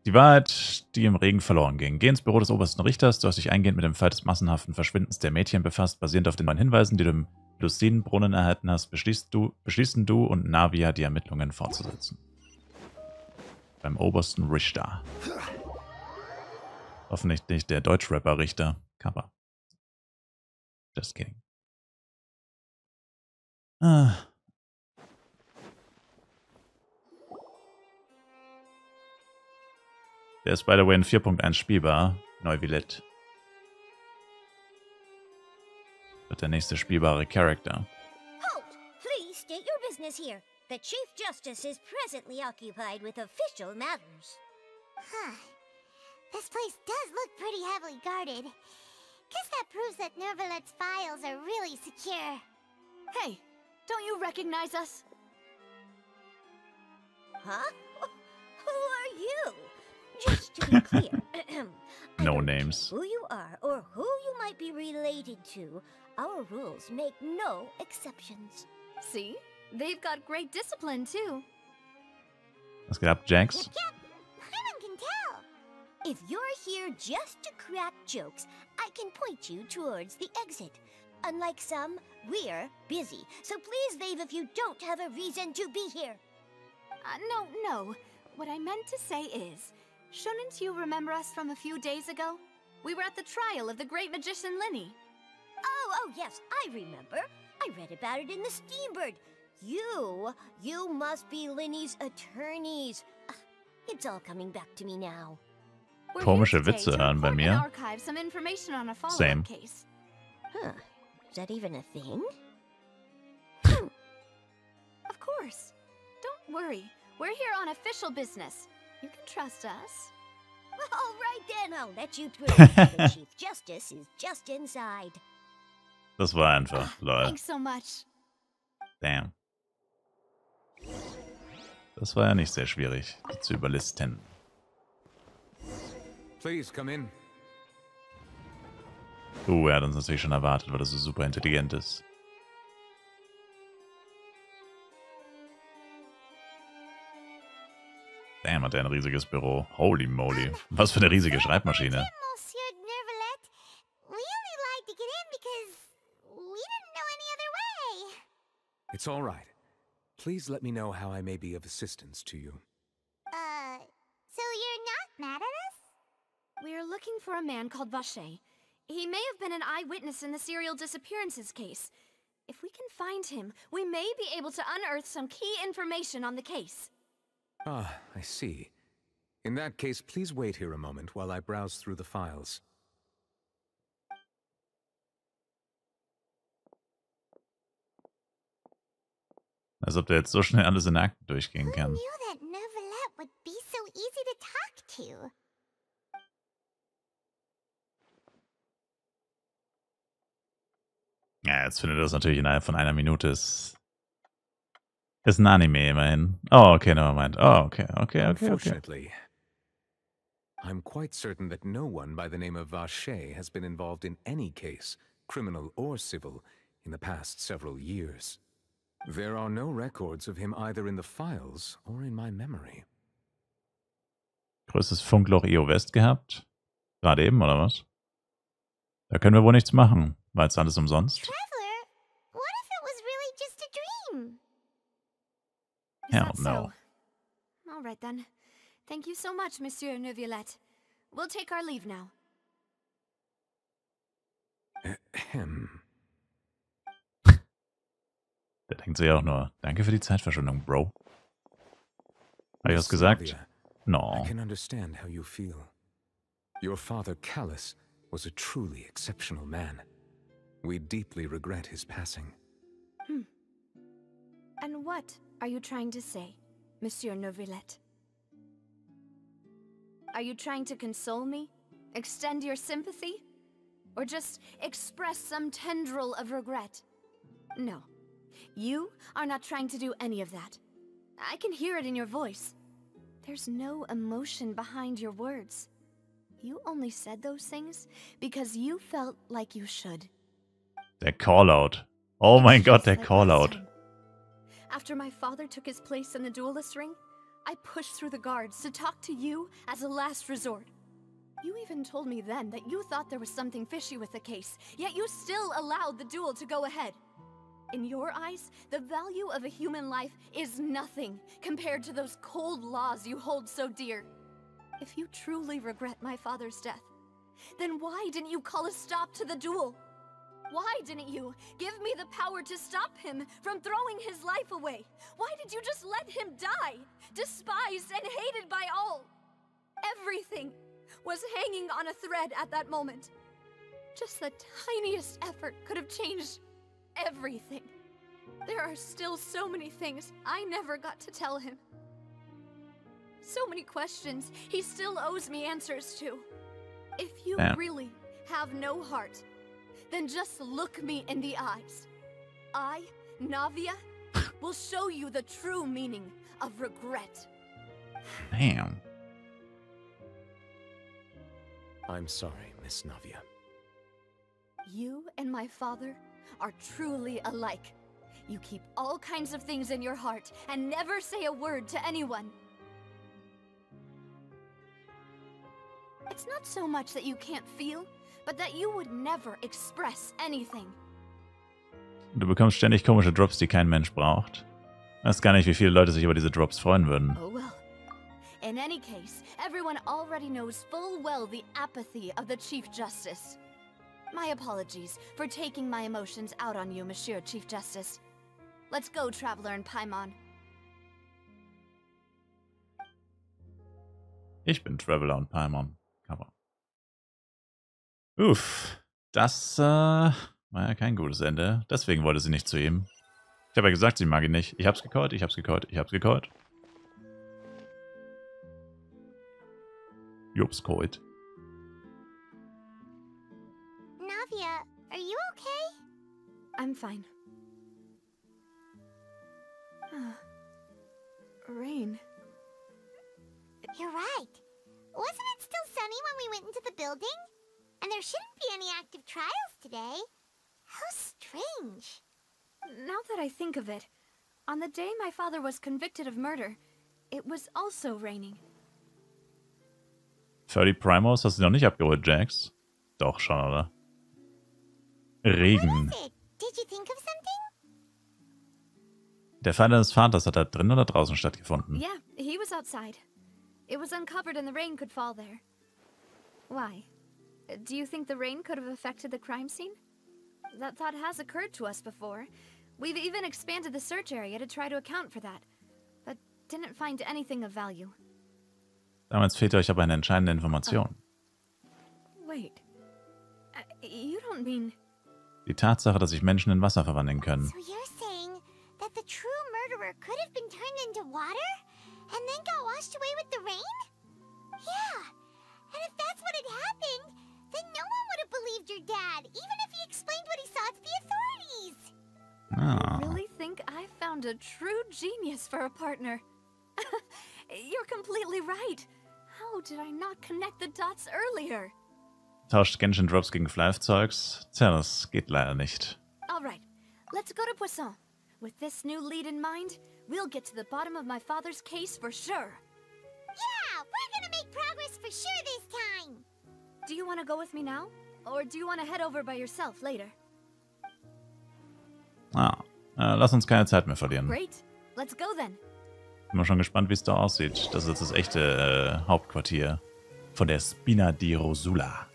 Die Wahrheit, die im Regen verloren ging. Geh ins Büro des obersten Richters. Du hast dich eingehend mit dem Fall des massenhaften Verschwindens der Mädchen befasst. Basierend auf den neuen Hinweisen, die du im Lucinenbrunnen erhalten hast, beschließen du und Navia, die Ermittlungen fortzusetzen. Beim obersten Richter. Hoffentlich nicht der Deutschrapper-Richter. Kappa. Just kidding. Ah. Der ist by the way in 4.1 spielbar. Neuvillet. Wird der nächste spielbare Charakter. Halt! Please state your business here. The Chief Justice is presently occupied with official matters. Huh. This place does look pretty heavily guarded. Guess that proves that Nervalet's files are really secure. Hey, don't you recognize us? Huh? Who are you? Just to be clear, I No don't names. care who you are or who you might be related to, our rules make no exceptions. See? They've got great discipline, too. Was geht ab, Jax? Yep, Paimon can tell. If you're here just to crack jokes, I can point you towards the exit. Unlike some, we're busy, so please leave if you don't have a reason to be here. No. What I meant to say is, shouldn't you remember us from a few days ago? We were at the trial of the great magician Linny. Oh, yes, I remember. I read about it in the Steambird. You must be Linny's attorneys. It's all coming back to me now. We're Komische here today Witze to hören bei report and mir. archive some information on a follow-up Same. case. Huh. Is that even a thing? Of course. Don't worry. We're here on official business. You can trust us. All right then, I'll let you through. The Chief Justice is just inside. Das war einfach, lol. Thanks so much. Damn. Das war ja nicht sehr schwierig, die zu überlisten. Please come in. Er hat uns natürlich schon erwartet, weil er so super intelligent ist. Damn, hat er ein riesiges Büro. Holy moly. Was für eine riesige Schreibmaschine. Monsieur Nervalet, we only lied to get in because we didn't know any other way. It's all right. Please let me know how I may be of assistance to you. So you're not mad at us? We're looking for a man called Vache. He may have been an eyewitness in the serial disappearances case. If we can find him, we may be able to unearth some key information on the case. Ah, I see. In that case, please wait here a moment while I browse through the files. Als ob der jetzt so schnell alles in Akten durchgehen Who kann. knew that Nervalet would be so easy to talk to? Ja, jetzt findet er das natürlich innerhalb von einer Minute. Ist ein Anime immerhin. Oh, okay, nevermind. Oh, okay. Unfortunately, I'm quite certain that no one by the name of Vache has been involved in any case, criminal or civil, in the past several years. There are no records of him either in the files or in my memory. Größtes Funkloch EO West gehabt? Gerade eben, oder was? Da können wir wohl nichts machen. War jetzt alles umsonst? Traveler, what if it was really just a dream? Is Hell that no. so? All right then. Thank you so much, Monsieur Neuvillette. We'll take our leave now. Ahem. Der denkt sich auch nur, danke für die Zeitverschwendung, Bro. Hab ich was gesagt? Sylvia, No. I can understand how you feel. Your father, Callus, was a truly exceptional man. We deeply regret his passing. And what are you trying to say, Monsieur Neuvillette? Are you trying to console me? Extend your sympathy? Or just express some tendril of regret? No. You are not trying to do any of that. I can hear it in your voice. There's no emotion behind your words. You only said those things because you felt like you should. Der Callout. Oh mein It's Gott, just der like last Callout. time. After my father took his place in the duelist ring, I pushed through the guards to talk to you as a last resort. You even told me then that you thought there was something fishy with the case, yet you still allowed the duel to go ahead. In your eyes, the value of a human life is nothing compared to those cold laws you hold so dear. If you truly regret my father's death, then why didn't you call a stop to the duel? Why didn't you give me the power to stop him from throwing his life away? Why did you just let him die, despised and hated by all? Everything was hanging on a thread at that moment. Just the tiniest effort could have changed everything. There are still so many things I never got to tell him. So many questions he still owes me answers to. If you really have no heart, then just look me in the eyes. I, Navia, will show you the true meaning of regret. Damn. I'm sorry, Miss Navia. You and my father are truly alike. You keep all kinds of things in your heart and never say a word to anyone. It's not so much that you can't feel, but that you would never express anything. Du bekommst ständig komische Drops, die kein Mensch braucht. Ich weiß gar nicht, wie viele Leute sich über diese Drops freuen würden. Oh well. In any case, everyone already knows full well the apathy of the Chief Justice. My apologies for taking my emotions out on you, Monsieur Chief Justice. Let's go, Traveler and Paimon. Ich bin Traveler und Paimon. Uff, das war ja kein gutes Ende. Deswegen wollte sie nicht zu ihm. Ich habe ja gesagt, sie mag ihn nicht. Ich hab's gecallt, ich hab's gecallt, ich hab's gecallt. Jups, Coit. Navia, are you okay? I'm fine. Rain. You're right. Wasn't it still sunny when we went into the building? And there shouldn't be any active trials today. How strange. Now that I think of it, on the day my father was convicted of murder, it was also raining. 30 Primos hast du noch nicht abgeholt, Jax? Doch, schon, oder? Regen. What is it? Did you think of something? Der Fall deines Vaters hat da drin oder draußen stattgefunden? Yeah, he was outside. It was uncovered and the rain could fall there. Why? Do you think the rain could have affected the crime scene? That thought has occurred to us before. We've even expanded the search area to try to account for that, but didn't find anything of value. Damals fehlt euch aber eine entscheidende Information. Wait. You don't mean... Die Tatsache, dass sich Menschen in Wasser verwandeln können. So you're saying that the true murderer could have been turned into water and then got washed away with the rain? Yeah. And if that's what had happened, then no one would have believed your dad, even if he explained what he saw to the authorities. Ah. I really think I found a true genius for a partner. You're completely right. How did I not connect the dots earlier? Tauscht Genshin Drops gegen Flyzeugs? Tja, das geht leider nicht. Alright, let's go to Poisson. With this new lead in mind, we'll get to the bottom of my father's case for sure. Yeah, we're gonna make progress for sure this time. Do you want to go with me now? Or do you want to head over by yourself later? Lass uns keine Zeit mehr verlieren. Great, let's go then. Bin mal schon gespannt, wie es da aussieht. Das ist jetzt das echte Hauptquartier von der Spina di Rosula.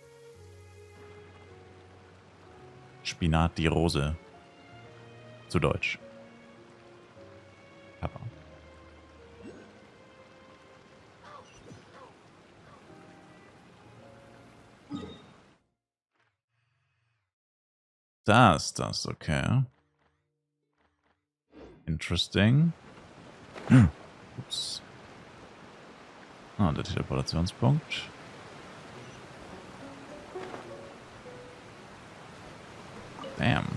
Spinat die Rose. Zu Deutsch. Papa. Das, okay. Interesting. Ups. Ah, der Teleportationspunkt. Damn.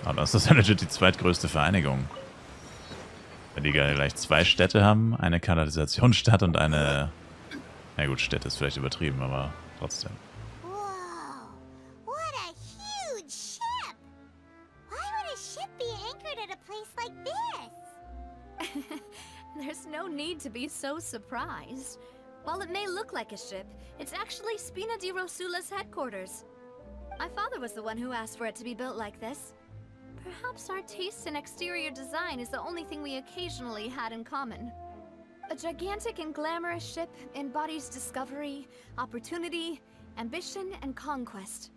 Aber das ist ja legit die zweitgrößte Vereinigung. Wenn die gleich zwei Städte haben, eine Kanalisationsstadt und eine... Na gut, Städte ist vielleicht übertrieben, aber trotzdem. Whoa, what a huge ship! Why would a ship be anchored at a place like this? There's no need need to be so surprised. While it may look like a ship, it's actually Spina di Rosula's headquarters. My father was the one who asked for it to be built like this. Perhaps our taste in exterior design is the only thing we occasionally had in common. A gigantic and glamorous ship embodies discovery, opportunity, ambition, and conquest.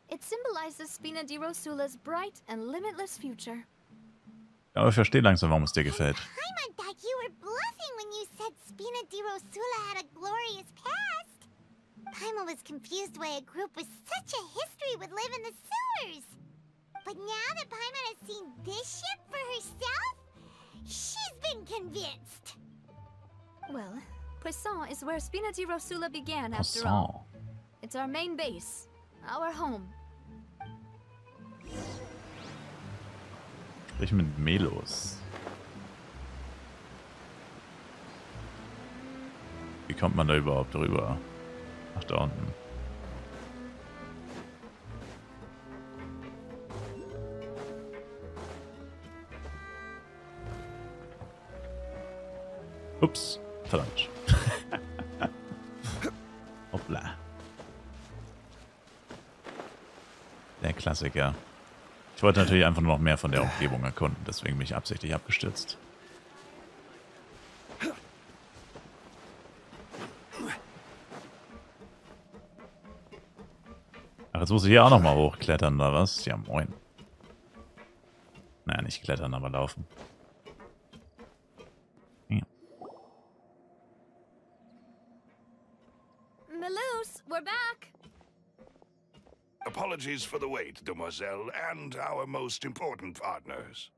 It symbolizes Spina di Rosula's bright and limitless future. Aber ich verstehe langsam, warum es dir gefällt. Paimon thought you were bluffing when you said Spina di Rosula had a glorious past. Paimon was confused why a group with such a history would live in the sewers. But now that Paimon has seen this ship for herself, she's been convinced. Well, Poisson is where Spina di Rosula began after all. It's our main base, our home. Sprich mit Melos. Wie kommt man da überhaupt rüber? Ach, da unten. Ups, verdammt. Hoppla. Der Klassiker. Ich wollte natürlich einfach nur noch mehr von der Umgebung erkunden, deswegen bin ich absichtlich abgestürzt. Ach, jetzt muss ich hier auch nochmal hochklettern, oder was? Ja, moin. Naja, nicht klettern, aber laufen. Ja. Melus, we're back! Apologies for the wait, demoiselle, and our most important partners.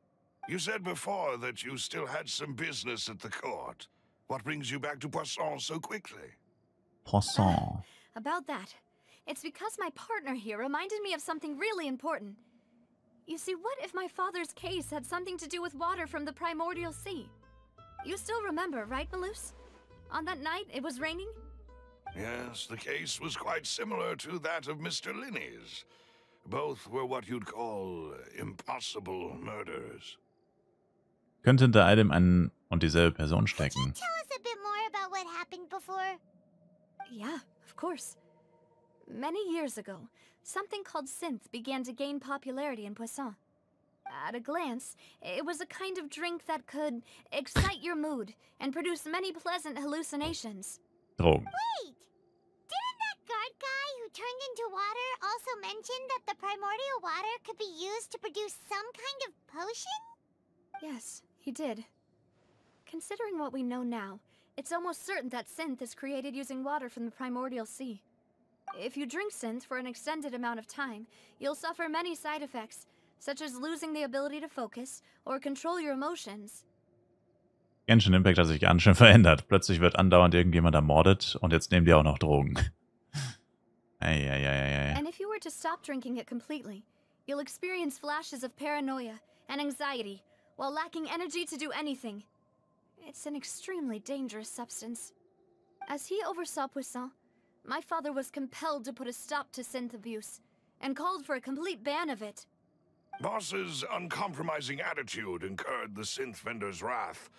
You said before that you still had some business at the court. What brings you back to Poisson so quickly? Poisson. About that. It's because my partner here reminded me of something really important. You see, what if my father's case had something to do with water from the primordial sea? You still remember, right, Melus? On that night, it was raining? Yes, the case was quite similar to that of Mr. Linney's. Both were what you'd call impossible murders. Könnte hinter all dem eine und dieselbe Person Could you stecken. tell us a bit more about what happened before? Yeah, of course. Many years ago, something called synth began to gain popularity in Poisson. At a glance, it was a kind of drink that could excite your mood and produce many pleasant hallucinations. Drogen. Wait! Didn't that guard guy who turned into water also mention that the primordial water could be used to produce some kind of potion? Yes, he did. Considering what we know now, it's almost certain that synth is created using water from the primordial sea. If you drink synth for an extended amount of time, you'll suffer many side effects, such as losing the ability to focus or control your emotions. Genshin Impact hat sich ganz schön verändert. Plötzlich wird andauernd irgendjemand ermordet und jetzt nehmen die auch noch Drogen. Eieieiei. And if you were to stop drinking it completely, you'll experience flashes of paranoia and anxiety while lacking energy to do anything. It's an extremely dangerous substance. As he oversaw Poisson, my father was compelled to put a stop to synth abuse and called for a complete ban of it. Boss's uncompromising attitude incurred the synth vendor's wrath,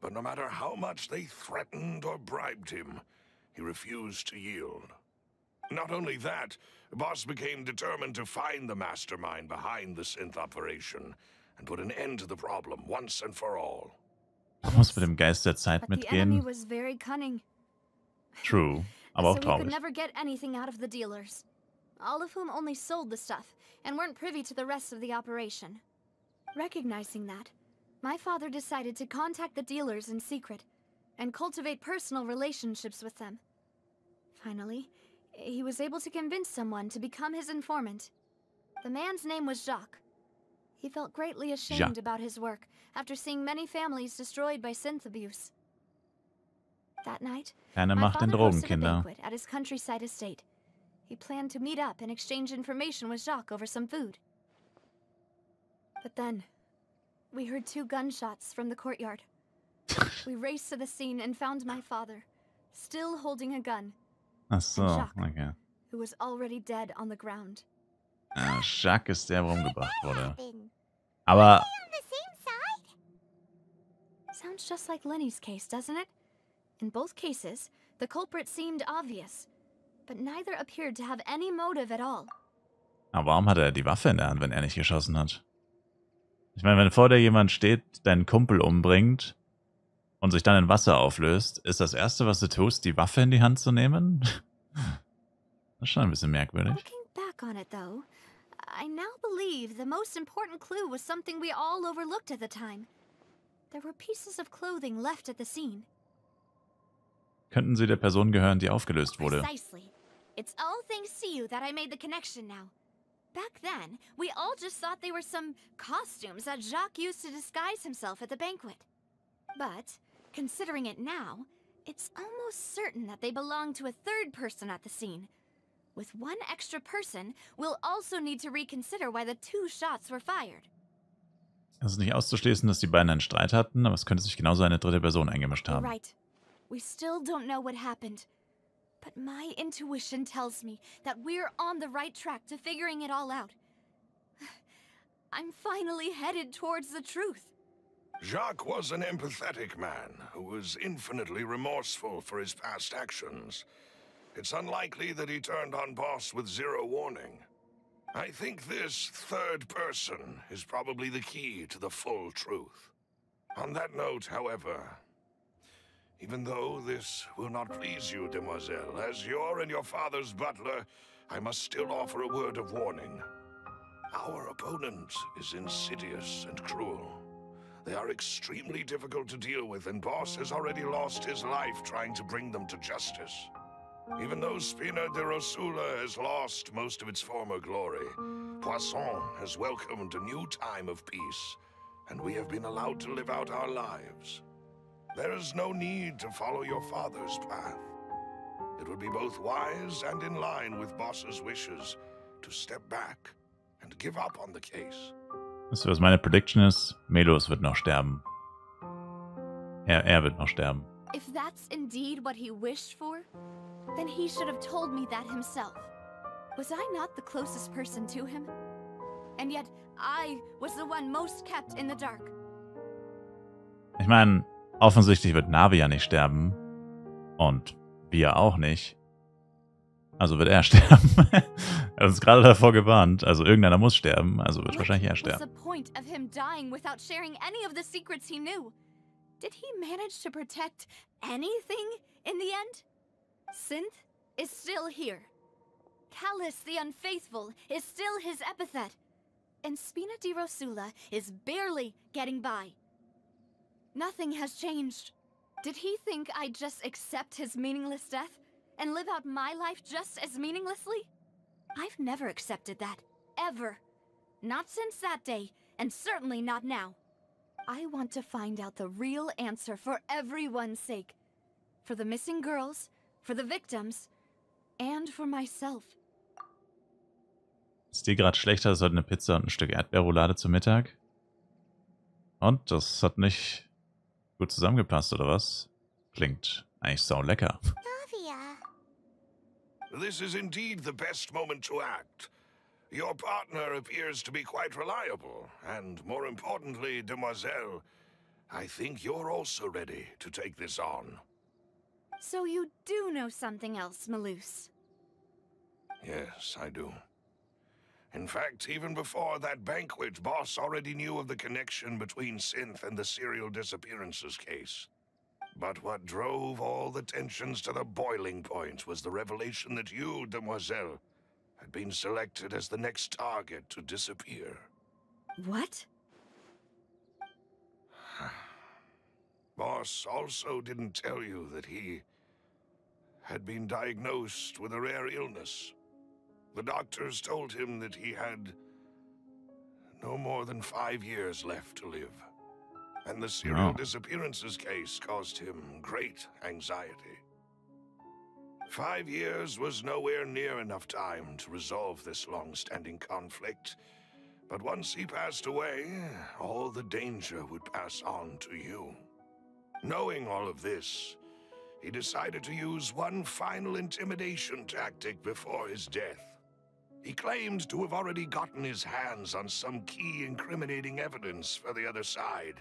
but no matter how much they threatened or bribed him, he refused to yield. Not only that, Boss became determined to find the mastermind behind the synth operation and put an end to the problem once and for all. Man muss mit dem Geist der Zeit But the enemy mitgehen. was very cunning. True, aber auch So he could traurig. never get anything out of the dealers, all of whom only sold the stuff and weren't privy to the rest of the operation. Recognizing that, my father decided to contact the dealers in secret and cultivate personal relationships with them. Finally, he was able to convince someone to become his informant. The man's name was Jacques. He felt greatly ashamed Jacques. about his work after seeing many families destroyed by synth abuse. That night, Keine my Macht den father hosted a Drogenkinder. banquet at his countryside estate. He planned to meet up and exchange information with Jacques over some food. But then, we heard 2 gunshots from the courtyard. We raced to the scene and found my father, still holding a gun, Ach so, Jacques. okay. who was already dead on the ground. Jacques ist der, wo umgebracht What wurde. happened? Aber On the same side? Sounds just like Lenny's case, doesn't it? In both cases, the culprit seemed obvious, but neither appeared to have any motive at all. Aber warum hat er die Waffe in der Hand, wenn er nicht geschossen hat? Ich meine, wenn vor dir jemand steht, deinen Kumpel umbringt und sich dann in Wasser auflöst, ist das Erste, was du tust, die Waffe in die Hand zu nehmen? Das ist schon ein bisschen merkwürdig. Looking back on it, though, I now believe the most important clue was something we all overlooked at the time. There were pieces of clothing left at the scene. Könnten sie der Person gehören, die aufgelöst wurde? Precisely. It's all thanks to you that I made the connection now. Back then, we all just thought they were some costumes that Jacques used to disguise himself at the banquet. But, considering it now, it's almost certain that they belong to a third person at the scene. With one extra person, we'll also need to reconsider why the 2 shots were fired. Es ist nicht auszuschließen, dass die beiden einen Streit hatten, aber es könnte sich genauso eine dritte Person eingemischt haben. Right. We still don't know what happened. But my intuition tells me that we're on the right track to figuring it all out. I'm finally headed towards the truth. Jacques was an empathetic man who was infinitely remorseful for his past actions. It's unlikely that he turned on Boss with 0 warning. I think this third person is probably the key to the full truth. On that note, however, even though this will not please you, demoiselle, as your and your father's butler, I must still offer a word of warning. Our opponent is insidious and cruel. They are extremely difficult to deal with, and Boss has already lost his life trying to bring them to justice. Even though Spina de Rosula has lost most of its former glory, Poisson has welcomed a new time of peace, and we have been allowed to live out our lives. There is no need to follow your father's path. It would be both wise and in line with Boss's wishes to step back and give up on the case. Weißt du, was meine Prediction ist? Melos wird noch sterben. Er wird noch sterben. If that's indeed what he wished for, then he should have told me that himself. Was I not the closest person to him? And yet, I was the one most kept in the dark. Ich meine, offensichtlich wird Navi ja nicht sterben. Und wir auch nicht. Also wird er sterben. Er hat uns gerade davor gewarnt. Also irgendeiner muss sterben. Also wird wahrscheinlich er sterben. What's the point of him dying without sharing any of the secrets he knew? Did he manage to protect anything in the end? Synth is still here. Callus the Unfaithful is still his epithet. And Spina di Rosula is barely getting by. Nothing has changed. Did he think I'd just accept his meaningless death and live out my life just as meaninglessly? I've never accepted that. Ever. Not since that day, and certainly not now. I want to find out the real answer for everyone's sake. For the missing girls, for the victims, and for myself. Ist dir gerade schlechter als heute eine Pizza und ein Stück Erdbeerroulade zu Mittag? Und das hat nicht gut zusammengepasst, oder was? Klingt eigentlich sau lecker. Navia. This is indeed the best moment to act. Your partner appears to be quite reliable, and more importantly, demoiselle, I think you're also ready to take this on. So you do know something else, Malus? Yes, I do. In fact, even before that banquet, Boss already knew of the connection between Synth and the serial disappearances case. But what drove all the tensions to the boiling point was the revelation that you, demoiselle, had been selected as the next target to disappear. What? Boss also didn't tell you that he had been diagnosed with a rare illness. The doctors told him that he had no more than 5 years left to live. And the serial disappearances case caused him great anxiety. 5 years was nowhere near enough time to resolve this long-standing conflict. But once he passed away, all the danger would pass on to you. Knowing all of this, he decided to use one final intimidation tactic before his death. He claimed to have already gotten his hands on some key incriminating evidence for the other side,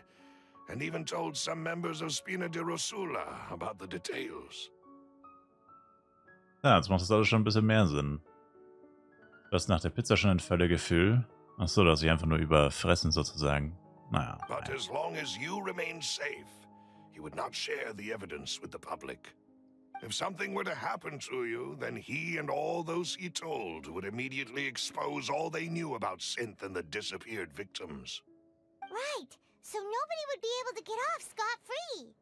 and even told some members of Spina di Rosula about the details. Ja, jetzt macht das alles schon ein bisschen mehr Sinn. Du hast nach der Pizza schon ein Völlegefühl. Achso, du hast dich einfach nur überfressen sozusagen. Naja. But as long as you remain safe, he would not share the evidence with the public. If something were to happen to you, then he and all those he told would immediately expose all they knew about Synth and the disappeared victims. Right, so nobody would be able to get off scot-free.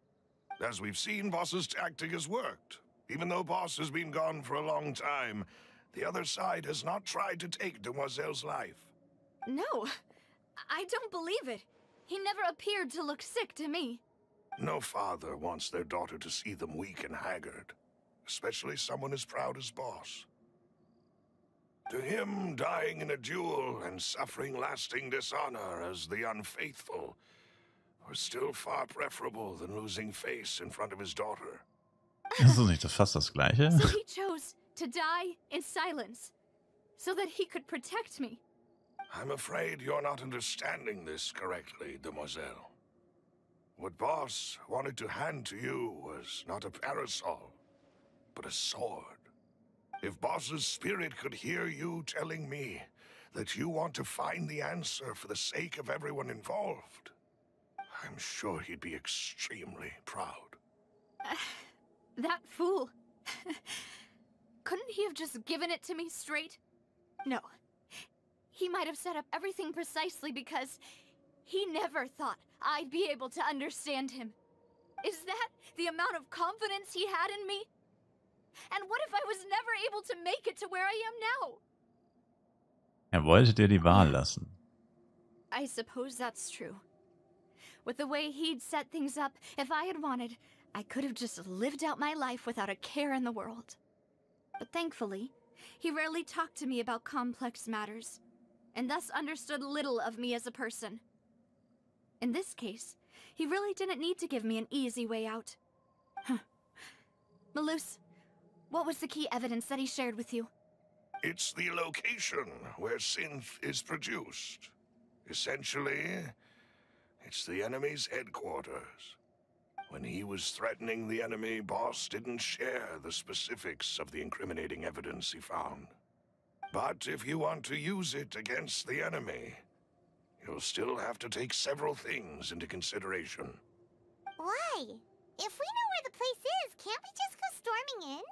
As we've seen, Boss's tactic has worked. Even though Boss has been gone for a long time, the other side has not tried to take Demoiselle's life. No, I don't believe it. He never appeared to look sick to me. No father wants their daughter to see them weak and haggard, especially someone as proud as Boss. To him, dying in a duel and suffering lasting dishonor as the unfaithful were still far preferable than losing face in front of his daughter. Ist das nicht fast das Gleiche? So he chose to die in silence, so that he could protect me. I'm afraid you're not understanding this correctly, Demoiselle. What Boss wanted to hand to you was not a parasol, but a sword. If Boss's spirit could hear you telling me that you want to find the answer for the sake of everyone involved, I'm sure he'd be extremely proud. That fool. Couldn't he have just given it to me straight? No. He might have set up everything precisely because he never thought I'd be able to understand him. Is that the amount of confidence he had in me? And what if I was never able to make it to where I am now? Wollte dir die Wahl lassen. I suppose that's true. With the way he'd set things up, if I had wanted, I could have just lived out my life without a care in the world. But thankfully, he rarely talked to me about complex matters, and thus understood little of me as a person. In this case, he really didn't need to give me an easy way out. Malus, what was the key evidence that he shared with you? It's the location where Synth is produced. Essentially, it's the enemy's headquarters. When he was threatening the enemy, Boss didn't share the specifics of the incriminating evidence he found. But if you want to use it against the enemy, you'll still have to take several things into consideration. Why? If we know where the place is, can't we just go storming in?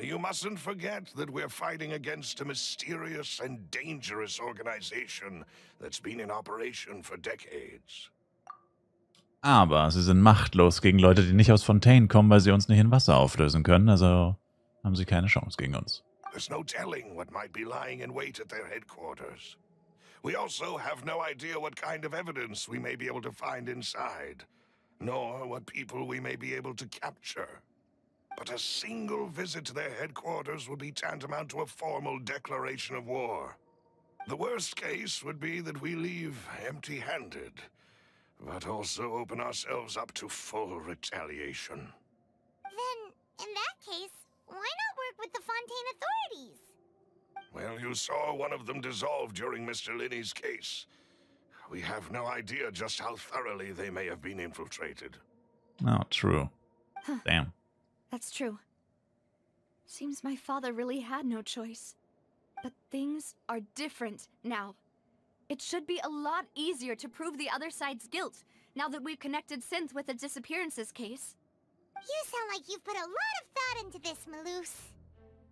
You mustn't forget that we're fighting against a mysterious and dangerous organization that's been in operation for decades. Aber sie sind machtlos gegen Leute, die nicht aus Fontaine kommen, weil sie uns nicht in Wasser auflösen können. Also haben sie keine Chance gegen uns. There's no telling what might be lying in wait at their headquarters. We also have no idea what kind of evidence we may be able to find inside, nor what people we may be able to capture. But a single visit to their headquarters would be tantamount to a formal declaration of war. The worst case would be that we leave empty-handed, but also open ourselves up to full retaliation. Then, in that case, why not work with the Fontaine authorities? Well, you saw one of them dissolve during Mr. Linney's case. We have no idea just how thoroughly they may have been infiltrated. Oh, true. Damn. That's true. Seems my father really had no choice. But things are different now. It should be a lot easier to prove the other side's guilt, now that we've connected Synth with the disappearances case. You sound like you've put a lot of thought into this, Malus.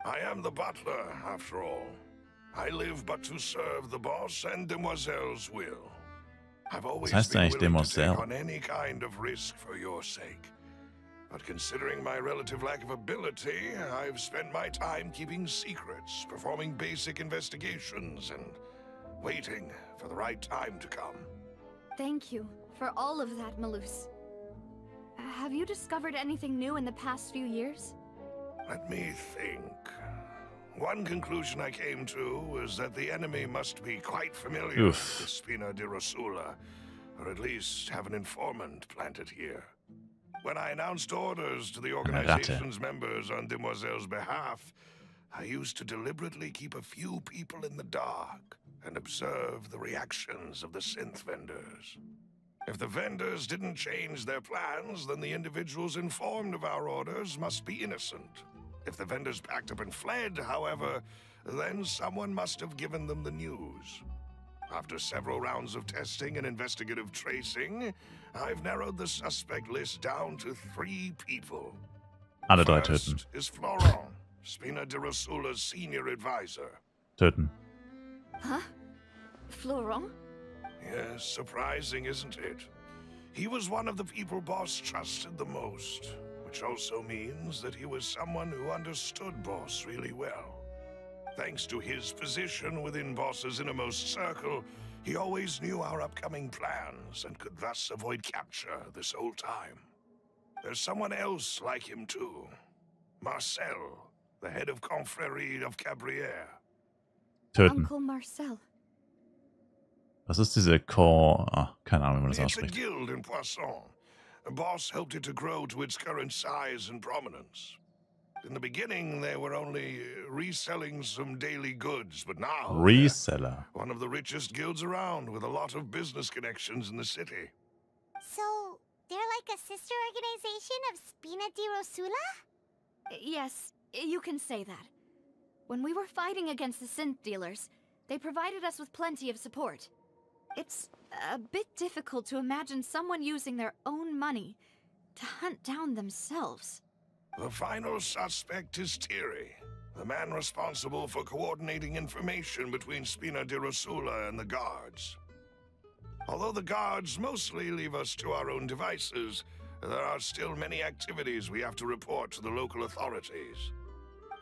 I am the butler, after all. I live but to serve the boss and Demoiselle's will. I've always heißt been eigentlich willing to take Demoiselle? on any kind of risk for your sake. But considering my relative lack of ability, I've spent my time keeping secrets, performing basic investigations, and waiting for the right time to come. Thank you for all of that, Malus. Have you discovered anything new in the past few years? Let me think. One conclusion I came to was that the enemy must be quite familiar with Spina di Rosula, or at least have an informant planted here. When I announced orders to the organization's members on Demoiselle's behalf, I used to deliberately keep a few people in the dark and observe the reactions of the synth vendors. If the vendors didn't change their plans, then the individuals informed of our orders must be innocent. If the vendors packed up and fled, however, then someone must have given them the news. After several rounds of testing and investigative tracing, I've narrowed the suspect list down to 3 people. Alle 3 töten. First is Verloren, Spina di Rosula's senior advisor. Töten. Huh? Florent? Yes, surprising, isn't it? He was one of the people Boss trusted the most, which also means that he was someone who understood Boss really well. Thanks to his position within Boss's innermost circle, he always knew our upcoming plans and could thus avoid capture this whole time. There's someone else like him too. Marcel, the head of Confrérie of Cabrières. Töten. Uncle Marcel. Was ist diese keine Ahnung, wie man das It's a ausspricht. guild in Poisson. Boss helped it to grow to its current size and prominence. In the beginning, they were only reselling some daily goods, but now Reseller. one of the richest guilds around with a lot of business connections in the city. So, they're like a sister organization of Spina di Rosula? Yes, you can say that. When we were fighting against the synth dealers, they provided us with plenty of support. It's a bit difficult to imagine someone using their own money to hunt down themselves. The final suspect is Thierry, the man responsible for coordinating information between Spina di Rosula and the guards. Although the guards mostly leave us to our own devices, there are still many activities we have to report to the local authorities.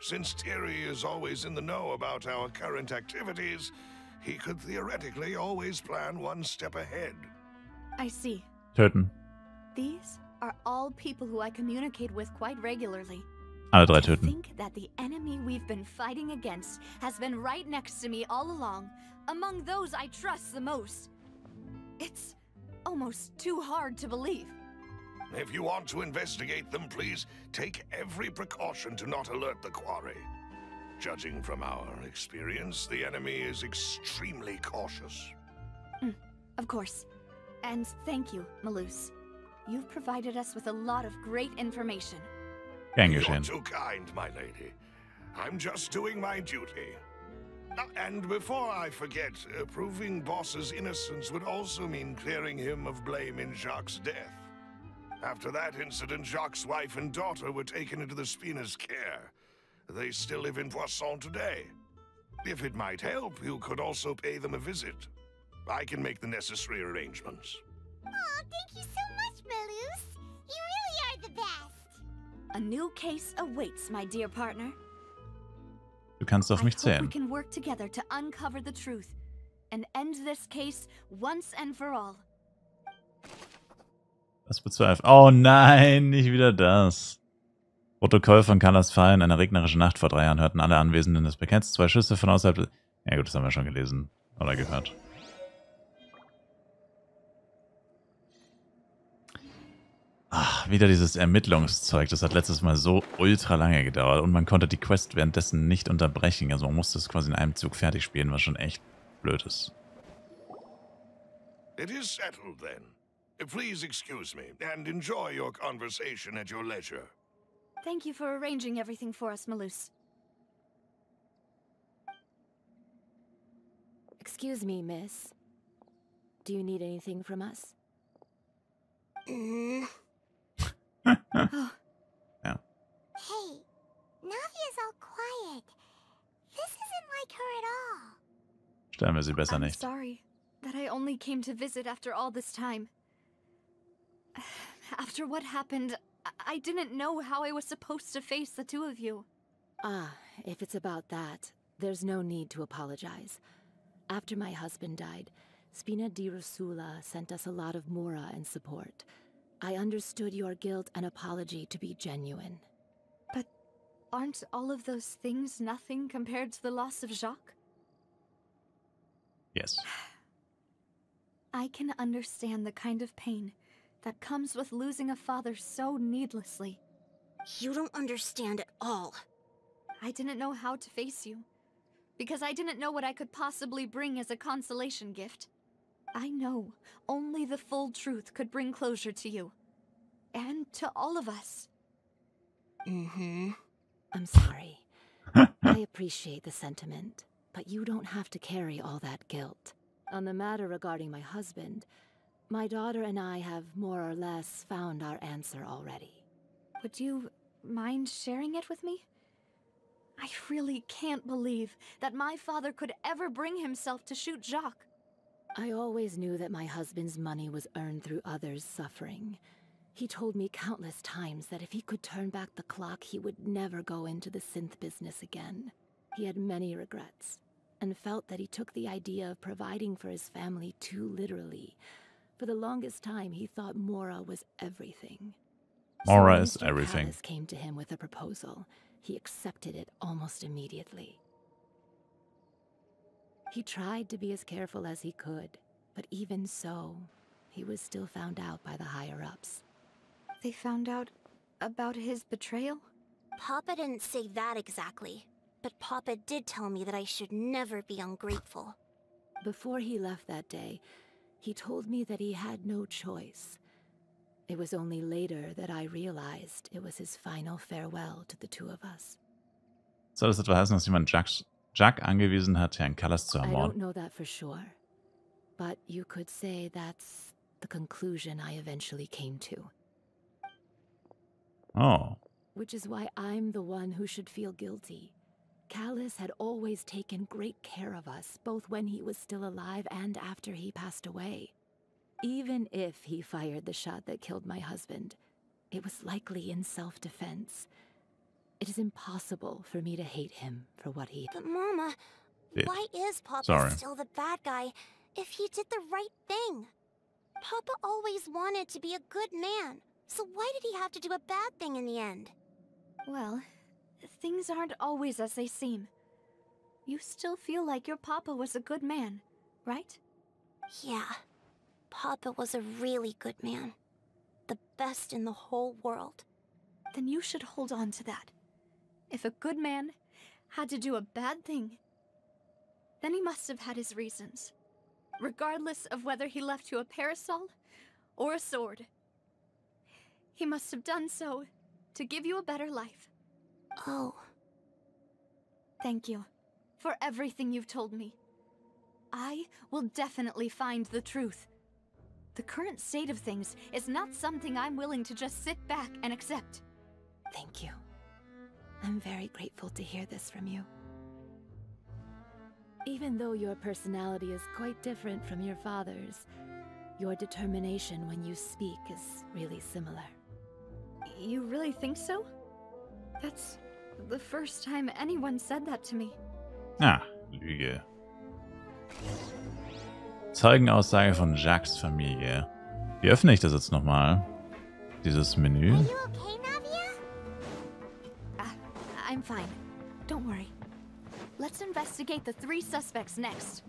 Since Thierry is always in the know about our current activities, he could theoretically always plan one step ahead. I see. Töten. These are all people who I communicate with quite regularly. Alle 3 To töten. think that the enemy we've been fighting against has been right next to me all along, among those I trust the most. It's almost too hard to believe. If you want to investigate them, please take every precaution to not alert the quarry. Judging from our experience, the enemy is extremely cautious. Of course. And thank you, Malus. You've provided us with a lot of great information. Gern You're geschehen. too kind, my lady. I'm just doing my duty. And before I forget, proving Boss's innocence would also mean clearing him of blame in Jacques' death. After that incident, Jacques' wife and daughter were taken into the Spina's care. They still live in Poisson today. If it might help, you could also pay them a visit. I can make the necessary arrangements. Aw, thank you so much, Malus. You really are the best. A new case awaits, my dear partner. Du kannst auf I mich hope we zählen. can work together to uncover the truth and end this case once and for all. Das bezweifelt. Oh nein, nicht wieder das. Protokoll von Kanals Fallen, eine regnerische Nacht vor 3 Jahren hörten alle Anwesenden das Bekenntnis 2 Schüsse von außerhalb. Ja gut, das haben wir schon gelesen oder gehört. Ach, wieder dieses Ermittlungszeug. Das hat letztes Mal so ultra lange gedauert und man konnte die Quest währenddessen nicht unterbrechen. Also man musste es quasi in einem Zug fertig spielen, was schon echt blöd ist. It is settled then. Please excuse me and enjoy your conversation at your leisure. Thank you for arranging everything for us, Malus. Excuse me, miss. Do you need anything from us? Mm. Ja. Hey, Navia's all quiet. This isn't like her at all. Stellen wir sie besser I'm nicht. sorry that I only came to visit after all this time. After what happened, I didn't know how I was supposed to face the two of you. Ah, if it's about that, there's no need to apologize. After my husband died, Spina di Rosula sent us a lot of mora and support. I understood your guilt and apology to be genuine. But aren't all of those things nothing compared to the loss of Jacques? Yes. I can understand the kind of pain that comes with losing a father so needlessly. You don't understand at all. I didn't know how to face you, because I didn't know what I could possibly bring as a consolation gift. I know only the full truth could bring closure to you. And to all of us. I'm sorry. I appreciate the sentiment, but you don't have to carry all that guilt. On the matter regarding my husband, my daughter and I have more or less found our answer already. Would you mind sharing it with me? I really can't believe that my father could ever bring himself to shoot Jacques. I always knew that my husband's money was earned through others' suffering. He told me countless times that if he could turn back the clock, he would never go into the synth business again. He had many regrets, and felt that he took the idea of providing for his family too literally. For the longest time, he thought Mora was everything. Mora So is when Mr. everything. Callis came to him with a proposal, he accepted it almost immediately. He tried to be as careful as he could, but even so, he was still found out by the higher-ups. They found out about his betrayal? Papa didn't say that exactly, but Papa did tell me that I should never be ungrateful. Before he left that day, he told me that he had no choice. It was only later that I realized it was his final farewell to the two of us. Soll das etwa heißen, dass jemand Jack angewiesen hat, Herrn Callis zu I don't ermorden? know that for sure, but you could say that's the conclusion I eventually came to. Oh. Which is why I'm the one who should feel guilty. Callis had always taken great care of us, both when he was still alive and after he passed away. Even if he fired the shot that killed my husband, it was likely in self-defense. It is impossible for me to hate him for what he... But Mama, Did. why is Papa Sorry. still the bad guy if he did the right thing? Papa always wanted to be a good man, so why did he have to do a bad thing in the end? Well, things aren't always as they seem. You still feel like your papa was a good man, right? Yeah, Papa was a really good man. The best in the whole world. Then you should hold on to that. If a good man had to do a bad thing, then he must have had his reasons. Regardless of whether he left you a parasol or a sword. He must have done so to give you a better life. Oh. Thank you for everything you've told me. I will definitely find the truth. The current state of things is not something I'm willing to just sit back and accept. Thank you. I'm very grateful to hear this from you. Even though your personality is quite different from your father's, your determination when you speak is really similar. You really think so? That's the first time anyone said that to me. Ah, Lüge. Zeugenaussage von Jacques Familie. Wie öffne ich das jetzt nochmal? Dieses Menü. Are you okay, Navia? I'm fine. Don't worry. Let's investigate the 3 suspects next.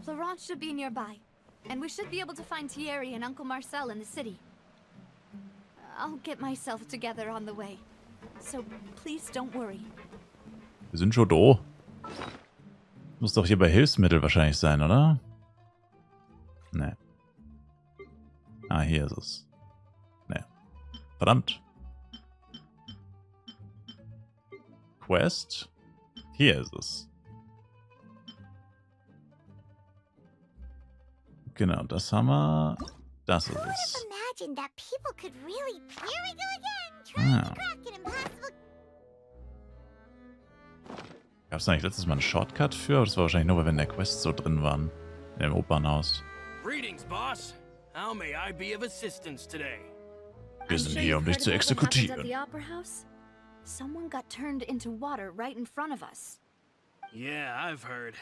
Florence should be nearby, and we should be able to find Thierry and Uncle Marcel in the city. I'll get myself together on the way, so please don't worry. Wir sind schon da. Muss doch hier bei Hilfsmittel wahrscheinlich sein, oder? Ne. Ah, hier ist es. Ne. Verdammt. Quest. Hier ist es. Genau, das haben wir. Das ist es. Imagine that people could really... Here we go again, trying to crack an impossible... Gab es da nicht letztes Mal einen Shortcut für? Aber das war wahrscheinlich nur, weil wir in der Quest so drin waren. In dem Opernhaus. Greetings, boss. How may I be of assistance today? Wir sind hier, um dich zu exekutieren. At the opera house? Someone got turned into water right in front of us. Yeah, I've heard.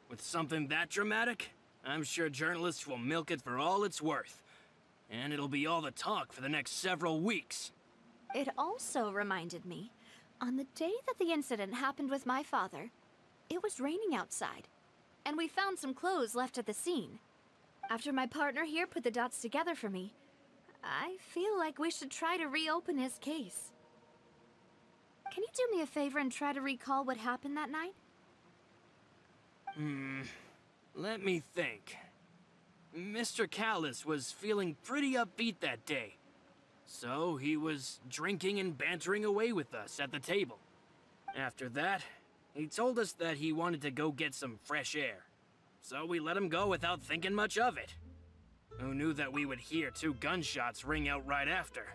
With something that dramatic, I'm sure journalists will milk it for all it's worth. And it'll be all the talk for the next several weeks. It also reminded me, on the day that the incident happened with my father, it was raining outside, and we found some clothes left at the scene. After my partner here put the dots together for me, I feel like we should try to reopen his case. Can you do me a favor and try to recall what happened that night? Let me think. Mr. Callus was feeling pretty upbeat that day. So he was drinking and bantering away with us at the table. After that, he told us that he wanted to go get some fresh air. So we let him go without thinking much of it. Who knew that we would hear 2 gunshots ring out right after?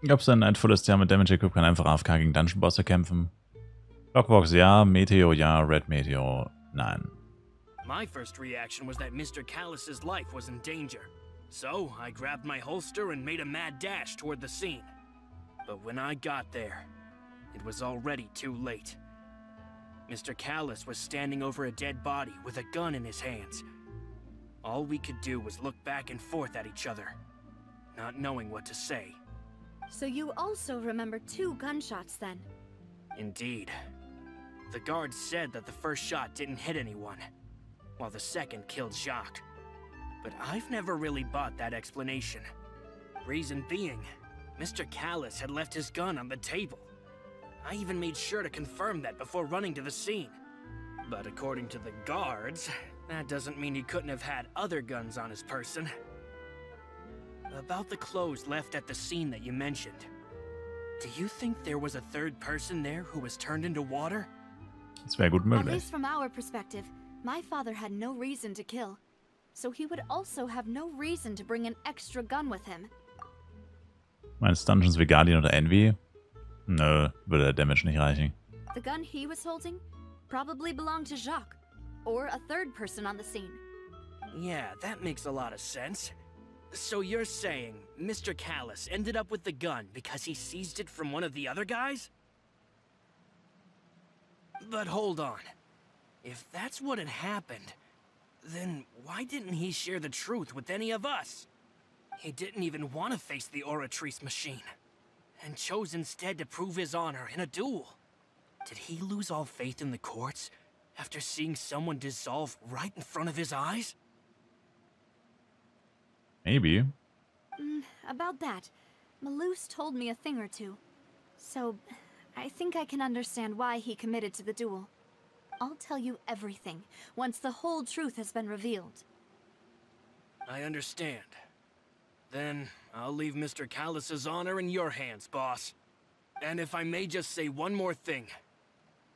Gab es ein volles Jahr mit Damage Equip, kann einfach AFK gegen Dungeon-Bosse kämpfen. Lockbox ja, Meteo ja, Red Meteo nein. My first reaction was that Mr. Callus's life was in danger. So I grabbed my holster and made a mad dash toward the scene. But when I got there, it was already too late. Mr. Callus was standing over a dead body with a gun in his hands. All we could do was look back and forth at each other, not knowing what to say. So you also remember 2 gunshots then? Indeed. The guards said that the first shot didn't hit anyone, while the second killed Jacques. But I've never really bought that explanation. Reason being, Mr. Callus had left his gun on the table. I even made sure to confirm that before running to the scene. But according to the guards, that doesn't mean he couldn't have had other guns on his person. About the clothes left at the scene that you mentioned, do you think there was a third person there who was turned into water? Das wäre gut At möglich. least from our perspective, my father had no reason to kill. So he would also have no reason to bring an extra gun with him. Meinst Dungeons wie Guardian oder Envy? Nö, würde der Damage nicht reichen. The gun he was holding probably belonged to Jacques, or a third person on the scene. Yeah, that makes a lot of sense. So you're saying Mr. Callus ended up with the gun because he seized it from one of the other guys? But hold on. If that's what had happened, then why didn't he share the truth with any of us? He didn't even want to face the Oratrice machine, and chose instead to prove his honor in a duel. Did he lose all faith in the courts after seeing someone dissolve right in front of his eyes? Maybe. About that, Malus told me a thing or two. So, I think I can understand why he committed to the duel. I'll tell you everything, once the whole truth has been revealed. I understand. Then, I'll leave Mr. Callus's honor in your hands, boss. And if I may just say one more thing.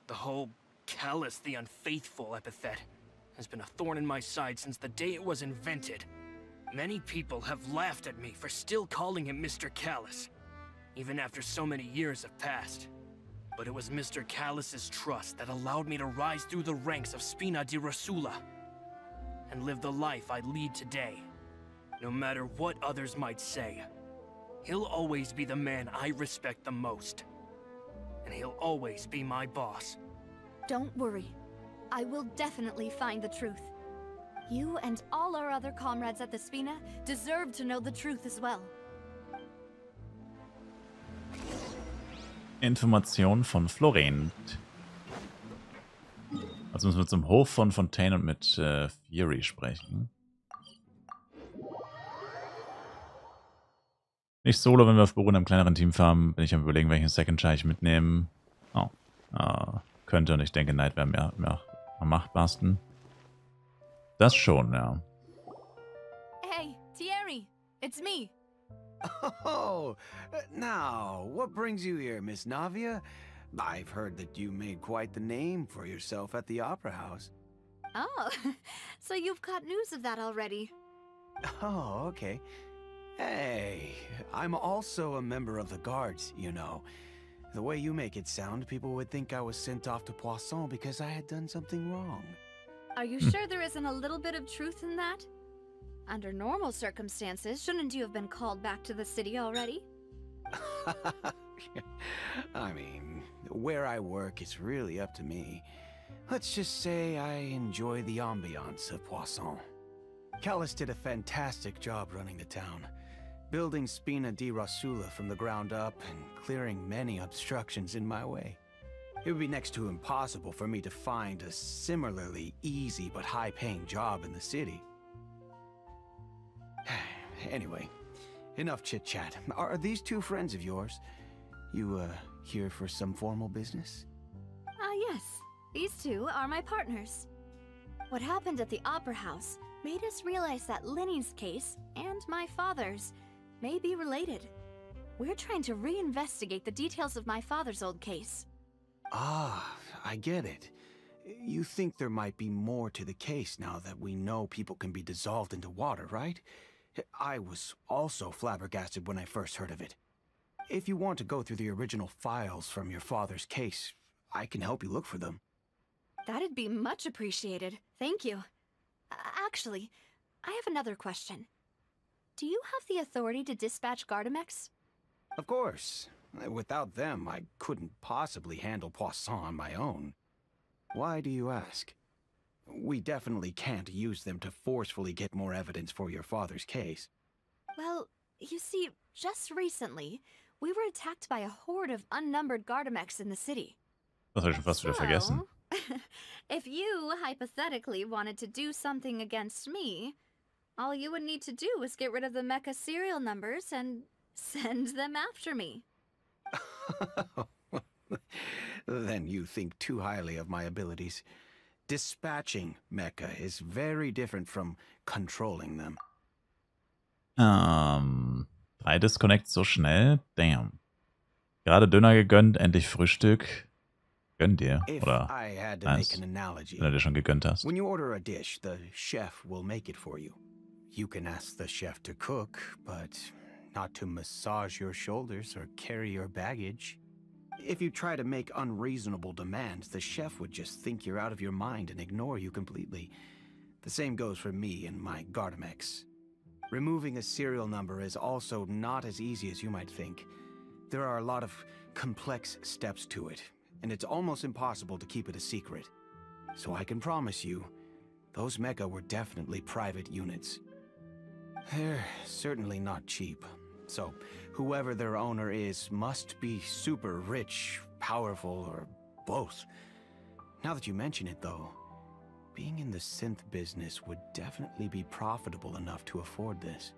The whole Callus the Unfaithful epithet has been a thorn in my side since the day it was invented. Many people have laughed at me for still calling him Mr. Callus, even after so many years have passed. But it was Mr. Callus's trust that allowed me to rise through the ranks of Spina di Rosula and live the life I lead today. No matter what others might say, he'll always be the man I respect the most. And he'll always be my boss. Don't worry. I will definitely find the truth. You and all our other comrades at the Spina deserve to know the truth as well. Information von Florent. Also müssen wir zum Hof von Fontaine und mit Fury sprechen. Nicht solo, wenn wir auf Beruhen in einem kleineren Team farmen, bin ich am überlegen, welchen Second Char ich mitnehmen. Oh. Könnte, und ich denke, Night wäre mir am machbarsten. Das schon, ja. Hey, Thierry, it's me. Oh, now, what brings you here, Miss Navia? I've heard that you made quite the name for yourself at the Opera House. Oh, so you've got news of that already. Oh, okay. Hey, I'm also a member of the Guards, you know. The way you make it sound, people would think I was sent off to Poisson because I had done something wrong. Are you sure there isn't a little bit of truth in that? Under normal circumstances, shouldn't you have been called back to the city already? I mean, where I work is really up to me. Let's just say I enjoy the ambiance of Poisson. Callus did a fantastic job running the town, building Spina di Rosula from the ground up and clearing many obstructions in my way. It would be next to impossible for me to find a similarly easy but high-paying job in the city. Anyway, enough chit-chat. Are these 2 friends of yours? You, here for some formal business? Yes. These 2 are my partners. What happened at the Opera House made us realize that Linny's case and my father's may be related. We're trying to reinvestigate the details of my father's old case. Ah, I get it. You think there might be more to the case now that we know people can be dissolved into water, right? I was also flabbergasted when I first heard of it. If you want to go through the original files from your father's case, I can help you look for them. That'd be much appreciated. Thank you. Actually, I have another question. Do you have the authority to dispatch Gardamex? Of course. Without them, I couldn't possibly handle Poisson on my own. Why do you ask? We definitely can't use them to forcefully get more evidence for your father's case. Well, you see, just recently, we were attacked by a horde of unnumbered Gardamex in the city. Das habe ich schon fast wieder vergessen. If you, hypothetically, wanted to do something against me, all you would need to do is get rid of the mecha serial numbers and send them after me. Then you think too highly of my abilities. Dispatching mecha is very different from controlling them. 3 Disconnects so schnell? Damn. Gerade Döner gegönnt, endlich Frühstück. Gönn dir, oder? Nice. Wenn du dir schon gegönnt hast. When you order a dish, the chef will make it for you. You can ask the chef to cook, but not to massage your shoulders or carry your baggage. If you try to make unreasonable demands, the chef would just think you're out of your mind and ignore you completely. The same goes for me and my Gardamex. Removing a serial number is also not as easy as you might think. There are a lot of complex steps to it, and it's almost impossible to keep it a secret. So I can promise you, those mecha were definitely private units. They're certainly not cheap. So, whoever their owner is must be super rich, powerful, or both. Now that you mention it, though, being in the synth business would definitely be profitable enough to afford this.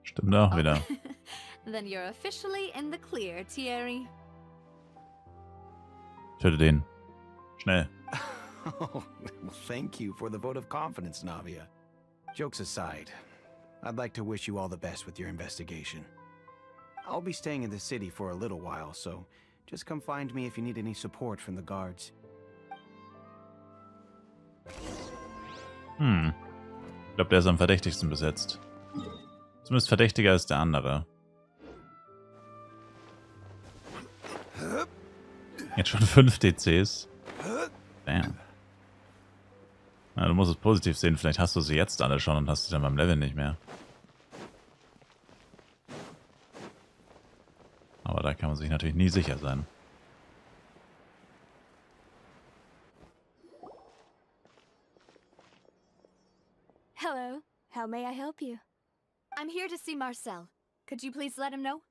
Stimmt auch wieder. Then you're officially in the clear, Thierry. Töte den. Schnell. Oh, well, thank you for the vote of confidence, Navia. Jokes aside, I'd like to wish you all the best with your investigation. I'll be staying in the city for a little while, so just come find me if you need any support from the guards. Ich glaube, der ist am verdächtigsten besetzt. Zumindest verdächtiger als der andere. Jetzt schon 5 DCs. Damn. Na, du musst es positiv sehen, vielleicht hast du sie jetzt alle schon und hast sie dann beim Level nicht mehr. Aber da kann man sich natürlich nie sicher sein. Hello, how may I help you? I'm here to see Marcel. Could you please let him know?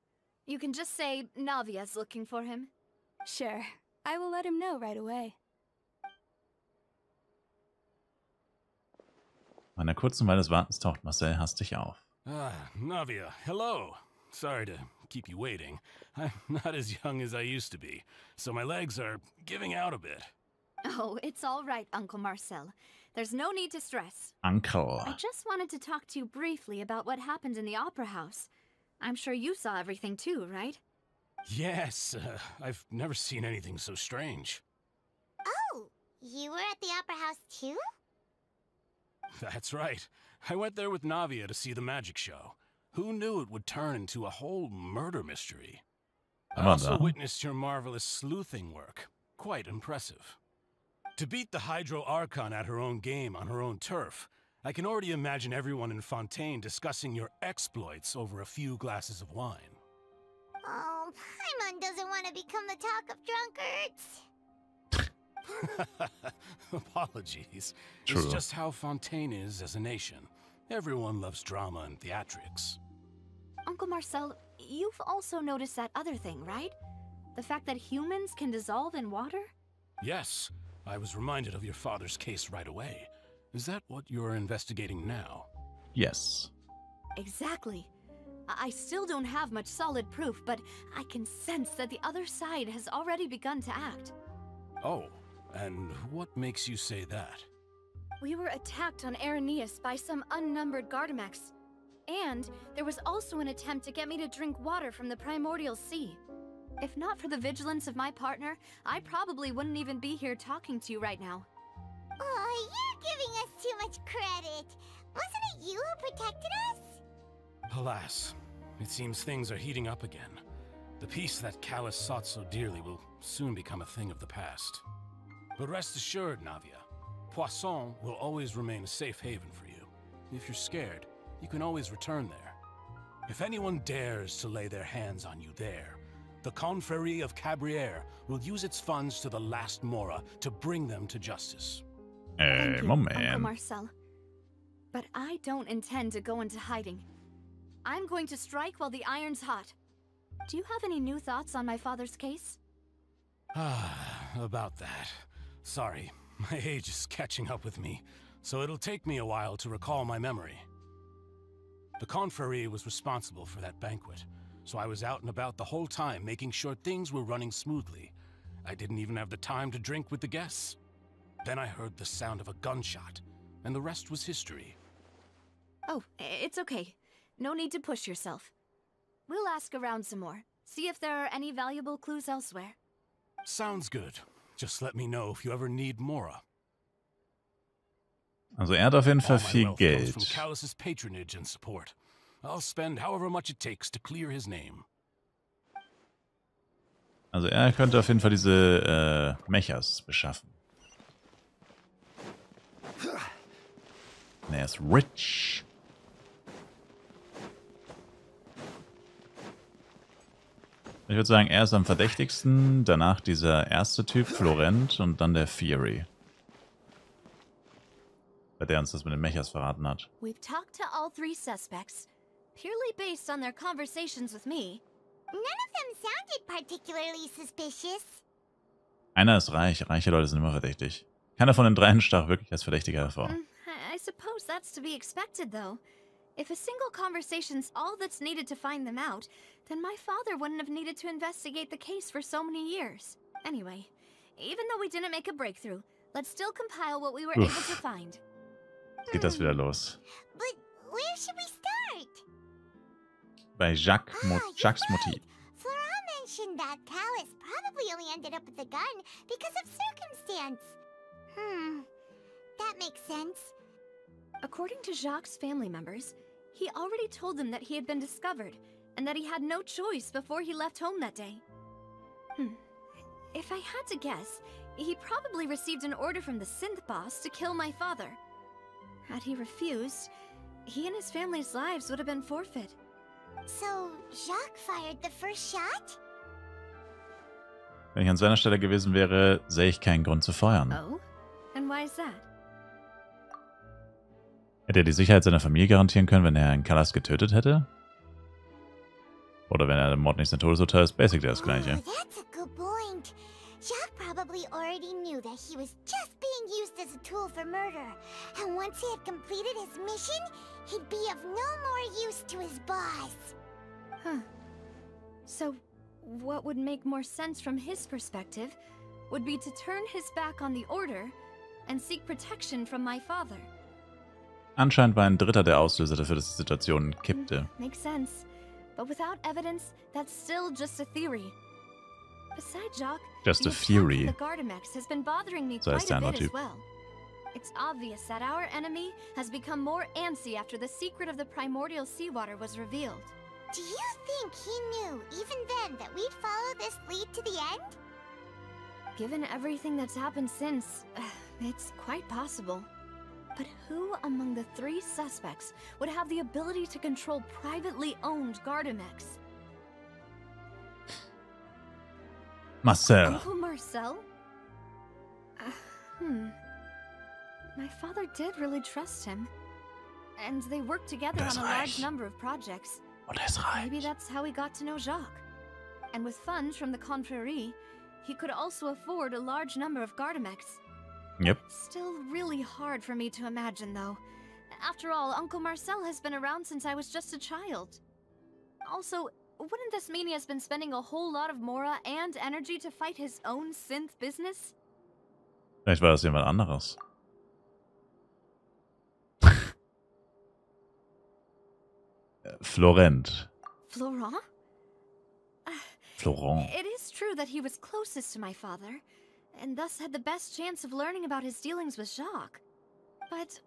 You can just say Navia's looking for him. Sure, I will let him know right away. Nach einer kurzen Weile des Wartens taucht Marcel hastig auf. Navia, hello. Sorry to keep you waiting. I'm not as young as I used to be, so my legs are giving out a bit. Oh, it's all right, Uncle Marcel. There's no need to stress. Uncle. I just wanted to talk to you briefly about what happened in the Opera House. I'm sure you saw everything too, right? Yes, I've never seen anything so strange. Oh, you were at the Opera House too? That's right. I went there with Navia to see the magic show. Who knew it would turn into a whole murder mystery? I also witnessed your marvelous sleuthing work. Quite impressive. To beat the Hydro Archon at her own game on her own turf, I can already imagine everyone in Fontaine discussing your exploits over a few glasses of wine. Oh, Paimon doesn't want to become the talk of drunkards. Apologies. True. It's just how Fontaine is as a nation. Everyone loves drama and theatrics. Uncle Marcel, you've also noticed that other thing, right? The fact that humans can dissolve in water? Yes, I was reminded of your father's case right away. Is that what you're investigating now? Yes. Exactly. I still don't have much solid proof, but I can sense that the other side has already begun to act. Oh, and what makes you say that? We were attacked on Araneus by some unnumbered Gardamex. And there was also an attempt to get me to drink water from the primordial sea. If not for the vigilance of my partner, I probably wouldn't even be here talking to you right now. Oh, you're giving us too much credit. Wasn't it you who protected us? Alas, it seems things are heating up again. The peace that Callus sought so dearly will soon become a thing of the past. But rest assured, Navia, Poisson will always remain a safe haven for you. If you're scared, you can always return there. If anyone dares to lay their hands on you there, the Confrérie of Cabrières will use its funds to the last Mora to bring them to justice. Thank you, Moment. Uncle Marcel. But I don't intend to go into hiding. I'm going to strike while the iron's hot. Do you have any new thoughts on my father's case? About that. Sorry, my age is catching up with me, so it'll take me a while to recall my memory. The Confrérie was responsible for that banquet, so I was out and about the whole time making sure things were running smoothly. I didn't even have the time to drink with the guests. Then I heard the sound of a gunshot, and the rest was history. Oh, it's okay. No need to push yourself. We'll ask around some more. See if there are any valuable clues elsewhere. Sounds good. Just let me know if you ever need Mora. Also er hat auf jeden Fall All my viel wealth comes Geld. from Callus's patronage and support. I'll spend however much it takes to clear his name. Also er könnte auf jeden Fall diese Mechas beschaffen. Und er ist rich. Ich würde sagen, er ist am verdächtigsten, danach dieser erste Typ, Florent, und dann der Fury. Bei der uns das mit den Mechas verraten hat. We've talked to all three suspects, purely based on their conversations with me. None of them sounded particularly suspicious. Einer ist reich, reiche Leute sind immer verdächtig. Keiner von den dreien stach wirklich als Verdächtiger hervor. I suppose that's to be expected, though. If a single conversation's all that's needed to find them out, then my father wouldn't have needed to investigate the case for so many years. Anyway, even though we didn't make a breakthrough, let's still compile what we were able to find. Jetzt geht das wieder los. But where should we start? Bei Jacques Right. Motiv. Flora mentioned that Callus probably only ended up with the gun because of circumstance. That makes sense. According to Jacques' family members, he already told them that he had been discovered, and that he had no choice before he left home that day. If I had to guess, he probably received an order from the synth boss to kill my father. Had he refused, he and his family's lives would have been forfeit. So, Jacques fired the first shot? Wenn ich an seiner Stelle gewesen wäre, sehe ich keinen Grund zu feuern. Oh? And why is that? Hätte er die Sicherheit seiner Familie garantieren können, wenn er Herrn Callas getötet hätte? Oder wenn er der Mord nicht sein Todesurteil ist, basically das gleiche. Oh, that's a good point. Jacques probably already knew that he was just being used as a tool for murder. And once he had completed his mission, he'd be of no more use to his boss. Huh. So, what would make more sense from his perspective would be to turn his back on the order and seek protection from my father. Anscheinend war ein Dritter der Auslöser dafür, dass die Situation kippte. Makes sense. But without evidence, that's still just a theory. Besides Jacques, Just a the attack theory. of the Gardamex has been bothering me So heißt quite der a andere bit as Typ. well. It's obvious that our enemy has become more antsy after the secret of the primordial seawater was revealed. Do you think he knew, even then, that we'd follow this lead to the end? Given everything that's happened since, it's quite possible. But who among the three suspects would have the ability to control privately owned Gardamex? Marcel. Uncle Marcel? My father did really trust him. And they worked together on a large number of projects. Und er ist reich. Maybe that's how he got to know Jacques. And with funds from the Confrérie, he could also afford a large number of Gardamex. Yep. Still really hard for me to imagine, though. After all, Uncle Marcel has been around since I was just a child. Also, wouldn't this mean he has been spending a whole lot of Mora and energy to fight his own synth business? Vielleicht war das jemand anderes. Florent. Florent? Florent. It is true that he was closest to my father, and thus had the best chance of learning about his dealings with Jacques. But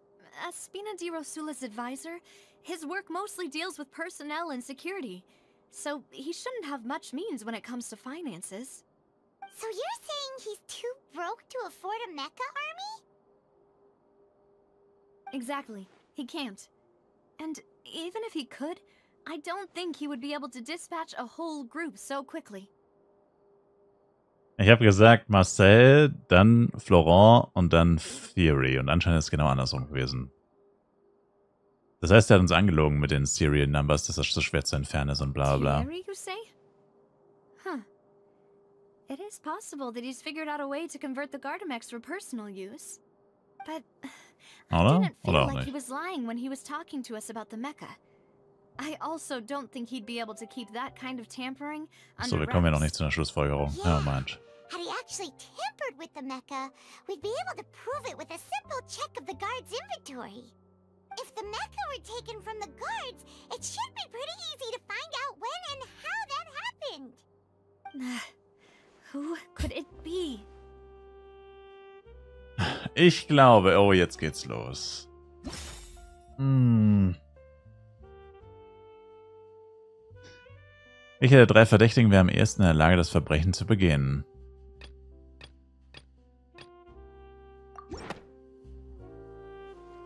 as Spina di Rosula's advisor, his work mostly deals with personnel and security, so he shouldn't have much means when it comes to finances. So you're saying he's too broke to afford a mecha army? Exactly. He can't. And even if he could, I don't think he would be able to dispatch a whole group so quickly. Ich habe gesagt Marcel, dann Florent und dann Theory. Und anscheinend ist es genau andersrum gewesen. Das heißt, er hat uns angelogen mit den Serial Numbers, dass das so schwer zu entfernen ist und bla bla. Theory, you say? Huh. It is possible that he's figured out a way to convert the Gardamex for personal use. But I didn't feel like he was lying when he was talking to us about the mecha. I also don't think he'd be able to keep that kind of tampering under So, wir kommen ja noch nicht zu einer Schlussfolgerung. Ja, Moment. Had he actually tampered with the mecha, we'd be able to prove it with a simple check of the guard's inventory. If the mecha were taken from the guards, it should be pretty easy to find out when and how that happened. Who could it be? Ich glaube, oh, jetzt geht's los. Welcher der 3 Verdächtigen wäre am ehesten in der Lage, das Verbrechen zu begehen?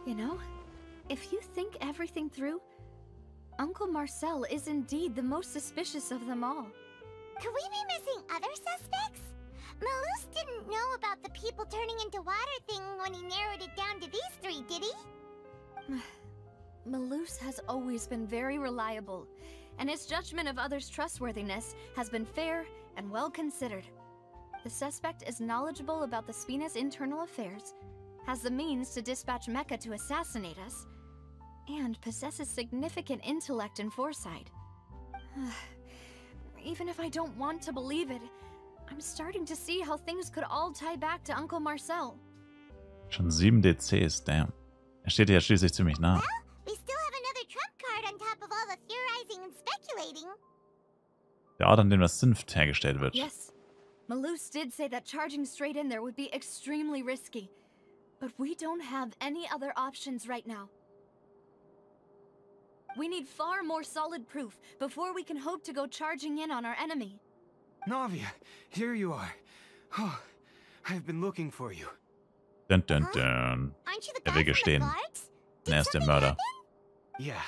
You know, if you think everything through, Uncle Marcel is indeed the most suspicious of them all. Could we be missing other suspects? Malus didn't know about the people turning into water thing when he narrowed it down to these 3, did he? Malus has always been very reliable, and his judgment of others' trustworthiness has been fair and well considered. The suspect is knowledgeable about the Spina's internal affairs, has the means to dispatch Mecha to assassinate us, and possesses significant intellect and foresight. Even if I don't want to believe it, I'm starting to see how things could all tie back to Uncle Marcel. Schon 7 DCs, damn. Er steht ja schließlich ziemlich nah. Well, we still have another trump card on top of all the theorizing and speculating. Der Ort, an dem das Sanft hergestellt wird. Yes. Malus did say that charging straight in there would be extremely risky. But we don't have any other options right now. We need far more solid proof before we can hope to go charging in on our enemy. Navia, here you are. Oh, I've been looking for you. Dun dun dun. Aren't you the Er guy will from the gestehen. guards? Er ist der Mörder. Yeah.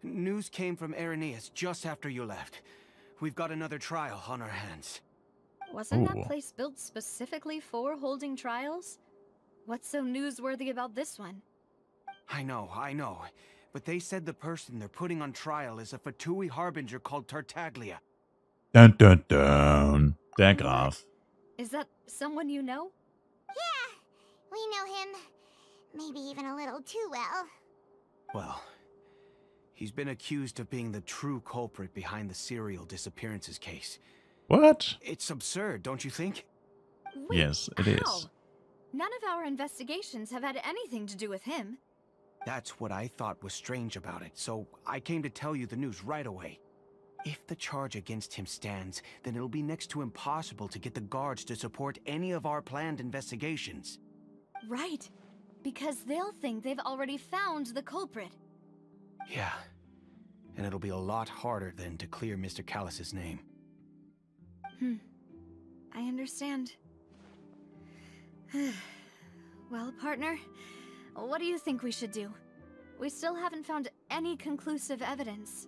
News came from Irenaeus just after you left. We've got another trial on our hands. Wasn't that place built specifically for holding trials? What's so newsworthy about this one? I know. But they said the person they're putting on trial is a Fatui harbinger called Tartaglia. Dun dun dun. Der Graf. Is that someone you know? Yeah, we know him. Maybe even a little too well. Well, he's been accused of being the true culprit behind the serial disappearances case. What? It's absurd, don't you think? Wait, yes, it is. None of our investigations have had anything to do with him. That's what I thought was strange about it, so I came to tell you the news right away. If the charge against him stands, then it'll be next to impossible to get the guards to support any of our planned investigations. Right, because they'll think they've already found the culprit. Yeah, and it'll be a lot harder then to clear Mr. Callus's name. I understand. Well, partner, what do you think we should do? We still haven't found any conclusive evidence.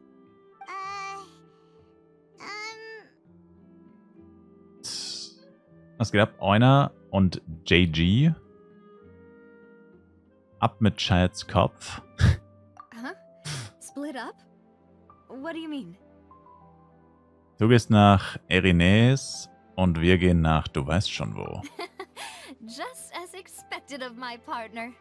Was geht ab? Euner und JG. Ab mit Childs Kopf. Huh? Split up? What do you mean? Du gehst nach Irenaeus und wir gehen nach du weißt schon wo. Just as expected of my partner.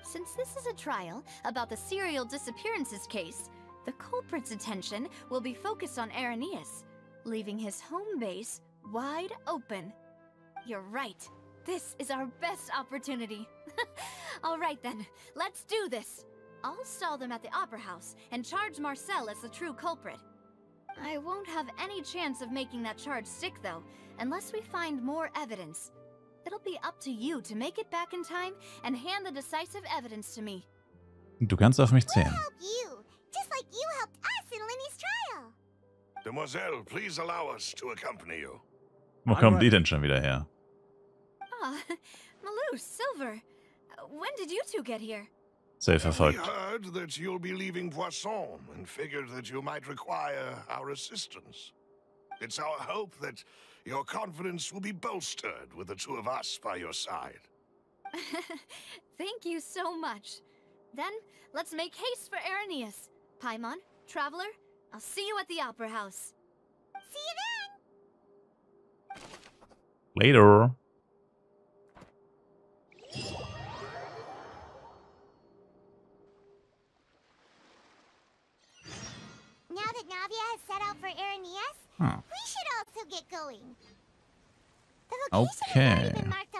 Since this is a trial about the serial disappearances case, the culprit's attention will be focused on Irenaeus, leaving his home base wide open. You're right. This is our best opportunity. All right then, let's do this. I'll stall them at the Opera House and charge Marcel as the true culprit. I won't have any chance of making that charge stick, though, unless we find more evidence. It'll be up to you to make it back in time and hand the decisive evidence to me. Du kannst auf mich zählen. We'll help you, just like you helped us in Lenny's trial. Demoiselle, please allow us to accompany you. Wo kommen die denn schon wieder her? Ah, Malou, Silver. When did you two get here? Sehr We verfolgt. heard that you'll be leaving Poisson and figured that you might require our assistance. It's our hope that your confidence will be bolstered with the two of us by your side. Thank you so much. Then, let's make haste for Irenaeus. Paimon, Traveler, I'll see you at the Opera House. See you then! Later. Now that Navia has set out for Irenaeus, Huh. we should also get going. The location has already been marked